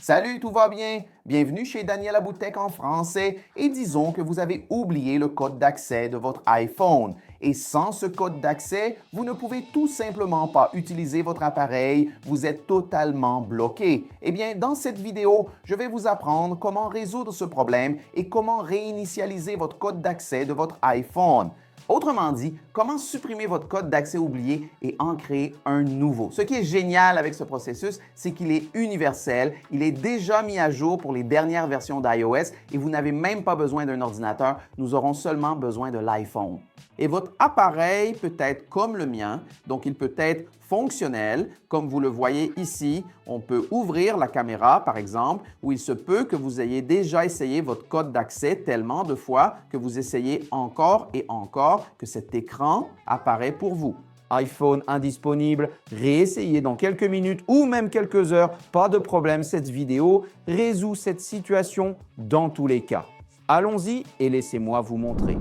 Salut, tout va bien? Bienvenue chez Daniel Aboutech en français et disons que vous avez oublié le code d'accès de votre iPhone. Et sans ce code d'accès, vous ne pouvez tout simplement pas utiliser votre appareil, vous êtes totalement bloqué. Eh bien, dans cette vidéo, je vais vous apprendre comment résoudre ce problème et comment réinitialiser votre code d'accès de votre iPhone. Autrement dit, comment supprimer votre code d'accès oublié et en créer un nouveau. Ce qui est génial avec ce processus, c'est qu'il est universel, il est déjà mis à jour pour les dernières versions d'iOS et vous n'avez même pas besoin d'un ordinateur, nous aurons seulement besoin de l'iPhone. Et votre appareil peut être comme le mien, donc il peut être fonctionnel, comme vous le voyez ici. On peut ouvrir la caméra, par exemple, où il se peut que vous ayez déjà essayé votre code d'accès tellement de fois que vous essayez encore et encore que cet écran apparaît pour vous. iPhone indisponible, réessayez dans quelques minutes ou même quelques heures, pas de problème, cette vidéo résout cette situation dans tous les cas. Allons-y et laissez-moi vous montrer.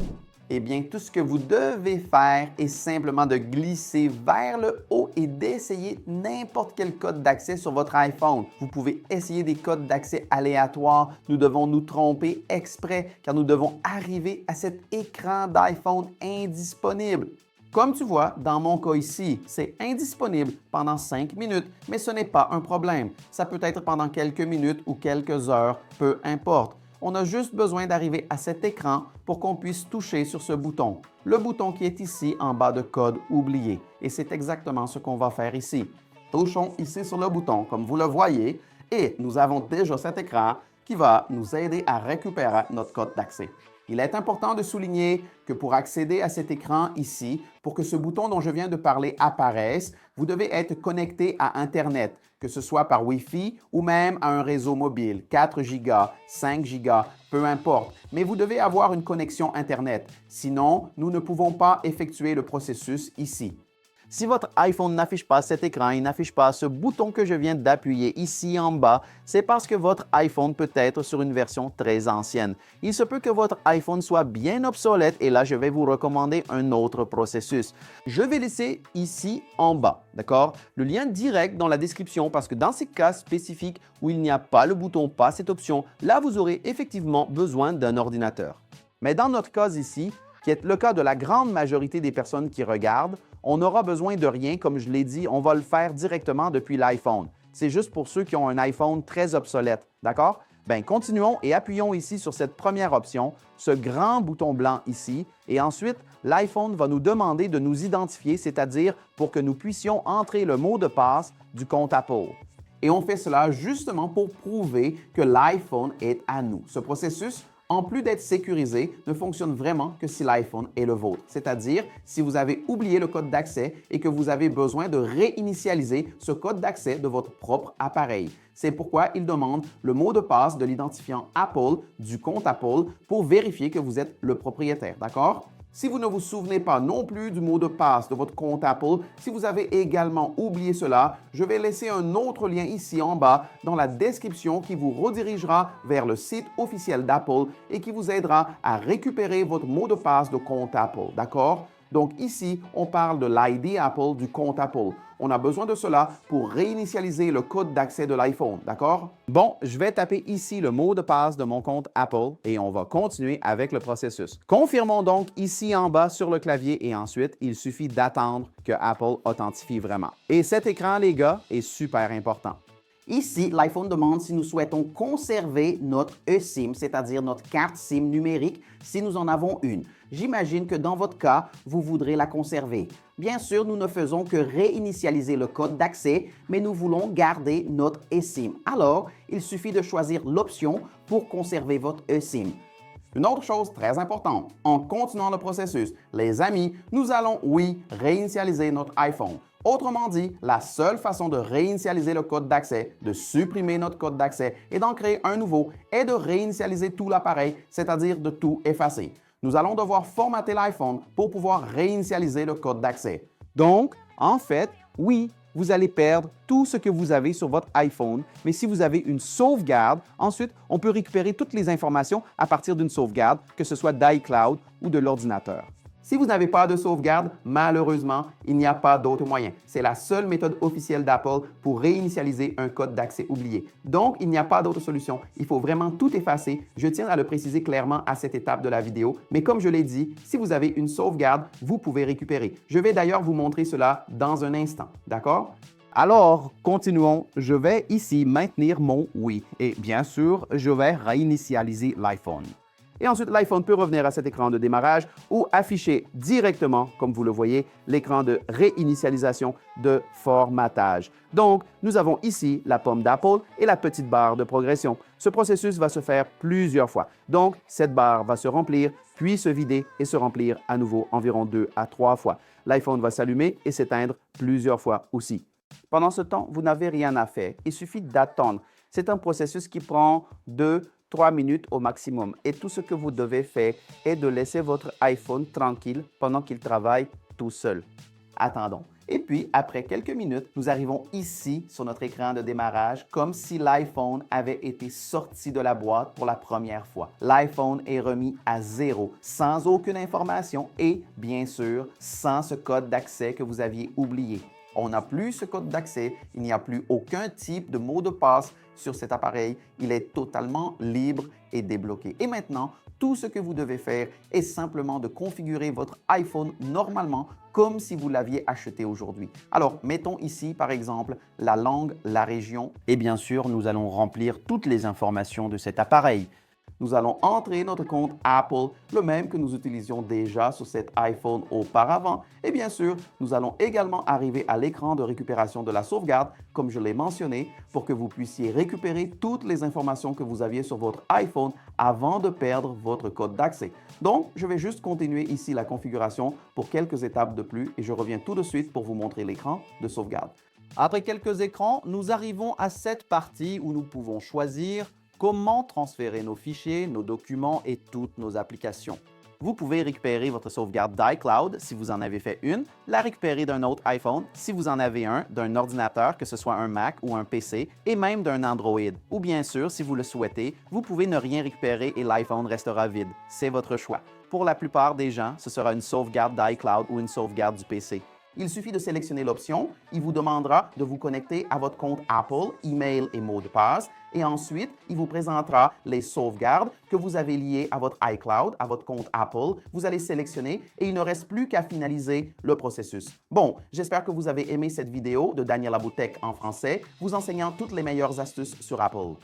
Eh bien, tout ce que vous devez faire est simplement de glisser vers le haut et d'essayer n'importe quel code d'accès sur votre iPhone. Vous pouvez essayer des codes d'accès aléatoires. Nous devons nous tromper exprès car nous devons arriver à cet écran d'iPhone indisponible. Comme tu vois, dans mon cas ici, c'est indisponible pendant 5 minutes, mais ce n'est pas un problème. Ça peut être pendant quelques minutes ou quelques heures, peu importe. On a juste besoin d'arriver à cet écran pour qu'on puisse toucher sur ce bouton. Le bouton qui est ici en bas de code oublié. Et c'est exactement ce qu'on va faire ici. Touchons ici sur le bouton, comme vous le voyez, et nous avons déjà cet écran qui va nous aider à récupérer notre code d'accès. Il est important de souligner que pour accéder à cet écran ici, pour que ce bouton dont je viens de parler apparaisse, vous devez être connecté à Internet, que ce soit par Wi-Fi ou même à un réseau mobile, 4 Go, 5 Go, peu importe. Mais vous devez avoir une connexion Internet. Sinon, nous ne pouvons pas effectuer le processus ici. Si votre iPhone n'affiche pas cet écran, il n'affiche pas ce bouton que je viens d'appuyer ici en bas, c'est parce que votre iPhone peut être sur une version très ancienne. Il se peut que votre iPhone soit bien obsolète et là, je vais vous recommander un autre processus. Je vais laisser ici en bas, d'accord? Le lien direct dans la description parce que dans ces cas spécifiques où il n'y a pas le bouton, pas cette option, là, vous aurez effectivement besoin d'un ordinateur. Mais dans notre cas ici, qui est le cas de la grande majorité des personnes qui regardent, on n'aura besoin de rien, comme je l'ai dit, on va le faire directement depuis l'iPhone. C'est juste pour ceux qui ont un iPhone très obsolète, d'accord? Bien, continuons et appuyons ici sur cette première option, ce grand bouton blanc ici, et ensuite, l'iPhone va nous demander de nous identifier, c'est-à-dire pour que nous puissions entrer le mot de passe du compte Apple. Et on fait cela justement pour prouver que l'iPhone est à nous. Ce processus, en plus d'être sécurisé, ne fonctionne vraiment que si l'iPhone est le vôtre. C'est-à-dire, si vous avez oublié le code d'accès et que vous avez besoin de réinitialiser ce code d'accès de votre propre appareil. C'est pourquoi il demande le mot de passe de l'identifiant Apple du compte Apple pour vérifier que vous êtes le propriétaire, d'accord? Si vous ne vous souvenez pas non plus du mot de passe de votre compte Apple, si vous avez également oublié cela, je vais laisser un autre lien ici en bas dans la description qui vous redirigera vers le site officiel d'Apple et qui vous aidera à récupérer votre mot de passe de compte Apple, d'accord? Donc ici, on parle de l'ID Apple du compte Apple. On a besoin de cela pour réinitialiser le code d'accès de l'iPhone, d'accord? Bon, je vais taper ici le mot de passe de mon compte Apple et on va continuer avec le processus. Confirmons donc ici en bas sur le clavier et ensuite, il suffit d'attendre que Apple authentifie vraiment. Et cet écran, les gars, est super important. Ici, l'iPhone demande si nous souhaitons conserver notre eSIM, c'est-à-dire notre carte SIM numérique, si nous en avons une. J'imagine que dans votre cas, vous voudrez la conserver. Bien sûr, nous ne faisons que réinitialiser le code d'accès, mais nous voulons garder notre eSIM. Alors, il suffit de choisir l'option pour conserver votre eSIM. Une autre chose très importante, en continuant le processus, les amis, nous allons, oui, réinitialiser notre iPhone. Autrement dit, la seule façon de réinitialiser le code d'accès, de supprimer notre code d'accès et d'en créer un nouveau est de réinitialiser tout l'appareil, c'est-à-dire de tout effacer. Nous allons devoir formater l'iPhone pour pouvoir réinitialiser le code d'accès. Donc, en fait, oui, vous allez perdre tout ce que vous avez sur votre iPhone, mais si vous avez une sauvegarde, ensuite, on peut récupérer toutes les informations à partir d'une sauvegarde, que ce soit d'iCloud ou de l'ordinateur. Si vous n'avez pas de sauvegarde, malheureusement, il n'y a pas d'autre moyen. C'est la seule méthode officielle d'Apple pour réinitialiser un code d'accès oublié. Donc, il n'y a pas d'autre solution. Il faut vraiment tout effacer. Je tiens à le préciser clairement à cette étape de la vidéo. Mais comme je l'ai dit, si vous avez une sauvegarde, vous pouvez récupérer. Je vais d'ailleurs vous montrer cela dans un instant. D'accord? Alors, continuons. Je vais ici maintenir mon oui et bien sûr, je vais réinitialiser l'iPhone. Et ensuite, l'iPhone peut revenir à cet écran de démarrage ou afficher directement, comme vous le voyez, l'écran de réinitialisation de formatage. Donc, nous avons ici la pomme d'Apple et la petite barre de progression. Ce processus va se faire plusieurs fois. Donc, cette barre va se remplir, puis se vider et se remplir à nouveau environ 2 à 3 fois. L'iPhone va s'allumer et s'éteindre plusieurs fois aussi. Pendant ce temps, vous n'avez rien à faire. Il suffit d'attendre. C'est un processus qui prend 2-3 minutes au maximum. Et tout ce que vous devez faire est de laisser votre iPhone tranquille pendant qu'il travaille tout seul. Attendons. Et puis, après quelques minutes, nous arrivons ici sur notre écran de démarrage comme si l'iPhone avait été sorti de la boîte pour la première fois. L'iPhone est remis à zéro, sans aucune information et, bien sûr, sans ce code d'accès que vous aviez oublié. On n'a plus ce code d'accès, il n'y a plus aucun type de mot de passe sur cet appareil. Il est totalement libre et débloqué. Et maintenant, tout ce que vous devez faire est simplement de configurer votre iPhone normalement comme si vous l'aviez acheté aujourd'hui. Alors, mettons ici, par exemple, la langue, la région. Et bien sûr, nous allons remplir toutes les informations de cet appareil. Nous allons entrer notre compte Apple, le même que nous utilisions déjà sur cet iPhone auparavant. Et bien sûr, nous allons également arriver à l'écran de récupération de la sauvegarde, comme je l'ai mentionné, pour que vous puissiez récupérer toutes les informations que vous aviez sur votre iPhone avant de perdre votre code d'accès. Donc, je vais juste continuer ici la configuration pour quelques étapes de plus et je reviens tout de suite pour vous montrer l'écran de sauvegarde. Après quelques écrans, nous arrivons à cette partie où nous pouvons choisir comment transférer nos fichiers, nos documents et toutes nos applications. Vous pouvez récupérer votre sauvegarde d'iCloud si vous en avez fait une, la récupérer d'un autre iPhone si vous en avez un, d'un ordinateur, que ce soit un Mac ou un PC, et même d'un Android. Ou bien sûr, si vous le souhaitez, vous pouvez ne rien récupérer et l'iPhone restera vide. C'est votre choix. Pour la plupart des gens, ce sera une sauvegarde d'iCloud ou une sauvegarde du PC. Il suffit de sélectionner l'option. Il vous demandera de vous connecter à votre compte Apple, email et mot de passe. Et ensuite, il vous présentera les sauvegardes que vous avez liées à votre iCloud, à votre compte Apple. Vous allez sélectionner et il ne reste plus qu'à finaliser le processus. Bon, j'espère que vous avez aimé cette vidéo de Daniel Laboutek en français, vous enseignant toutes les meilleures astuces sur Apple.